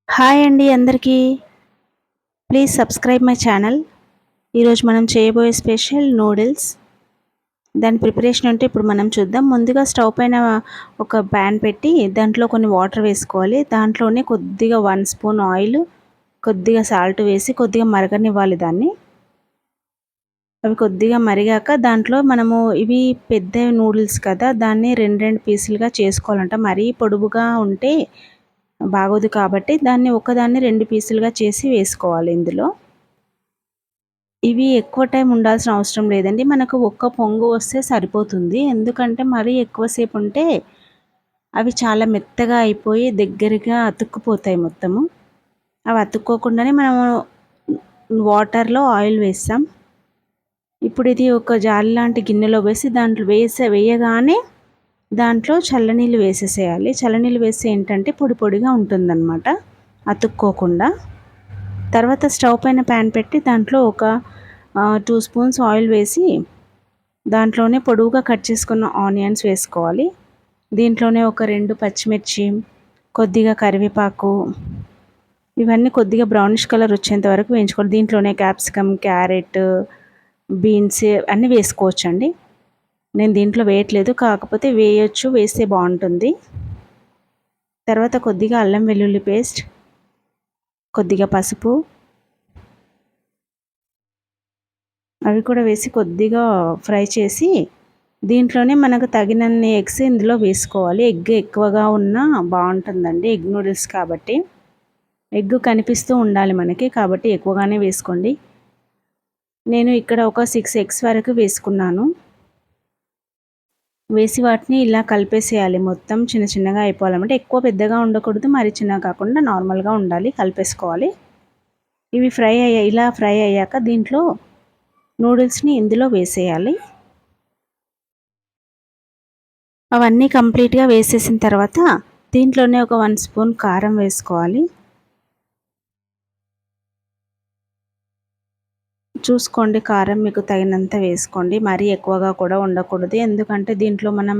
Hi అండి అందరికీ. Please subscribe my channel. ఈరోజు మనం చేయబోయే స్పెషల్ నూడిల్స్. దాని ప్రిపరేషన్ అంటే ఇప్పుడు మనం చూద్దాం. ముందుగా స్టవ్ పైన ఒక ప్యాన్ పెట్టి దాంట్లో కొన్ని వాటర్ వేసుకోవాలి. దాంట్లోనే కొద్దిగా 1 స్పూన్ ఆయిల్, కొద్దిగా సాల్ట్ వేసి కొద్దిగా మరగనివ్వాలి దాన్ని. అవి కొద్దిగా మరిగాక దాంట్లో మనము ఇవి పెద్ద నూడిల్స్ కదా, దాన్ని 2 పీసులుగా చేసుకోవాలంట. మరీ పొడువుగా ఉంటే బాగోదు కాబట్టి దాన్ని ఒకదాన్ని 2 పీసులుగా చేసి వేసుకోవాలి ఇందులో. ఇవి ఎక్కువ టైం ఉండాల్సిన అవసరం లేదండి. మనకు ఒక్క పొంగు వస్తే సరిపోతుంది. ఎందుకంటే మరీ ఎక్కువసేపు ఉంటే అవి చాలా మెత్తగా అయిపోయి దగ్గరగా అతుక్కుపోతాయి మొత్తము. అవి అతుక్కోకుండానే మనము వాటర్‌లో ఆయిల్ వేస్తాం. ఇప్పుడు ఇది ఒక జాలి లాంటి గిన్నెలో వేసి దాంట్లో వేయగానే దాంట్లో చల్లనీళ్ళు వేసేసేయాలి. చల్లనీళ్ళు వేస్తే ఏంటంటే పొడి పొడిగా ఉంటుందన్నమాట, అతుక్కోకుండా. తర్వాత స్టవ్ పైన ప్యాన్ పెట్టి దాంట్లో ఒక 2 స్పూన్స్ ఆయిల్ వేసి దాంట్లోనే పొడవుగా కట్ చేసుకున్న ఆనియన్స్ వేసుకోవాలి. దీంట్లోనే ఒక 2 పచ్చిమిర్చి, కొద్దిగా కరివేపాకు, ఇవన్నీ కొద్దిగా బ్రౌనిష్ కలర్ వచ్చేంత వరకు వేయించుకోవాలి. దీంట్లోనే క్యాప్సికమ్, క్యారెట్, బీన్స్ అన్నీ వేసుకోవచ్చండి. నేను దీంట్లో వేయట్లేదు, కాకపోతే వేయొచ్చు, వేస్తే బాగుంటుంది. తర్వాత కొద్దిగా అల్లం వెల్లుల్లి పేస్ట్, కొద్దిగా పసుపు, అవి కూడా వేసి కొద్దిగా ఫ్రై చేసి దీంట్లోనే మనకు తగినన్ని ఎగ్స్ ఇందులో వేసుకోవాలి. ఎగ్ ఎక్కువగా ఉన్నా బాగుంటుందండి, ఎగ్ నూడిల్స్ కాబట్టి. ఎగ్ కనిపిస్తూ ఉండాలి మనకి, కాబట్టి ఎక్కువగానే వేసుకోండి. నేను ఇక్కడ ఒక 6 ఎగ్స్ వరకు వేసుకున్నాను. వేసి వాటిని ఇలా కలిపేసేయాలి. మొత్తం చిన్న చిన్నగా అయిపోవాలన్నమాట. ఎక్కువ పెద్దగా ఉండకూడదు, మరి చిన్నగా కాకుండా నార్మల్గా ఉండాలి. కలిపేసుకోవాలి. ఇవి ఇలా ఫ్రై అయ్యాక దీంట్లో నూడిల్స్ని ఇందులో వేసేయాలి. అవన్నీ కంప్లీట్గా వేసేసిన తర్వాత దీంట్లోనే ఒక 1 స్పూన్ కారం వేసుకోవాలి. చూసుకోండి, కారం మీకు తగినంత వేసుకోండి. మరీ ఎక్కువగా కూడా ఉండకూడదు, ఎందుకంటే దీంట్లో మనం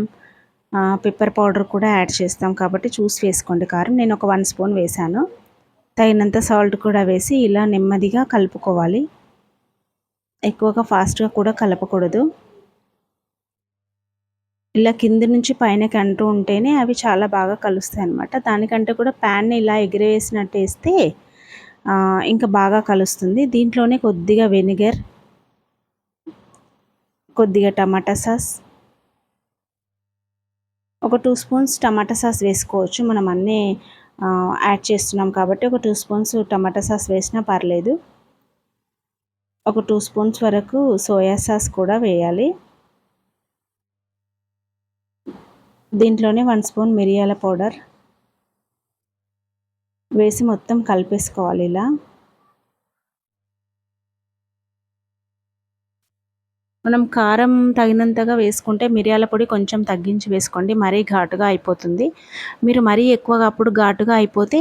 పెప్పర్ పౌడర్ కూడా యాడ్ చేస్తాం కాబట్టి చూసి వేసుకోండి కారం. నేను ఒక 1 స్పూన్ వేసాను. తగినంత సాల్ట్ కూడా వేసి ఇలా నెమ్మదిగా కలుపుకోవాలి. ఎక్కువగా ఫాస్ట్గా కూడా కలపకూడదు. ఇలా కింది నుంచి పైనకి అంటూ ఉంటేనే అవి చాలా బాగా కలుస్తాయి అన్నమాట. దానికంటే కూడా ప్యాన్ని ఇలా ఎగిరేసినట్టు వేస్తే ఇంకా బాగా కలుస్తుంది. దీంట్లోనే కొద్దిగా వెనిగర్, కొద్దిగా టమాటా సాస్, ఒక 2 స్పూన్స్ టమాటా సాస్ వేసుకోవచ్చు. మనం అన్నీ యాడ్ చేస్తున్నాం కాబట్టి ఒక 2 స్పూన్స్ టమాటా సాస్ వేసినా పర్లేదు. ఒక 2 స్పూన్స్ వరకు సోయా సాస్ కూడా వేయాలి. దీంట్లోనే 1 స్పూన్ మిరియాల పౌడర్ వేసి మొత్తం కలిపేసుకోవాలి. ఇలా మనం కారం తగినంతగా వేసుకుంటే మిరియాల పొడి కొంచెం తగ్గించి వేసుకోండి, మరీ ఘాటుగా అయిపోతుంది. మీరు మరీ ఎక్కువగా అప్పుడు ఘాటుగా అయిపోతే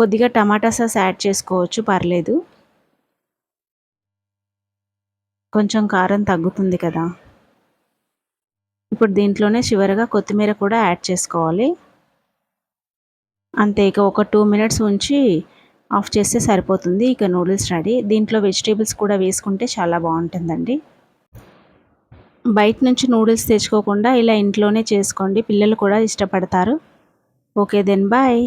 కొద్దిగా టమాటా సాస్ యాడ్ చేసుకోవచ్చు, పర్లేదు. కొంచెం కారం తగ్గుతుంది కదా. ఇప్పుడు దీంట్లోనే చివరగా కొత్తిమీర కూడా యాడ్ చేసుకోవాలి. అంతే, ఇక ఒక 2 మినిట్స్ ఉంచి ఆఫ్ చేస్తే సరిపోతుంది. ఇక నూడిల్స్ రెడీ. దీంట్లో వెజిటేబుల్స్ కూడా వేసుకుంటే చాలా బాగుంటుందండి. బయట నుంచి నూడిల్స్ తెచ్చుకోకుండా ఇలా ఇంట్లోనే చేసుకోండి, పిల్లలు కూడా ఇష్టపడతారు. Okay then bye.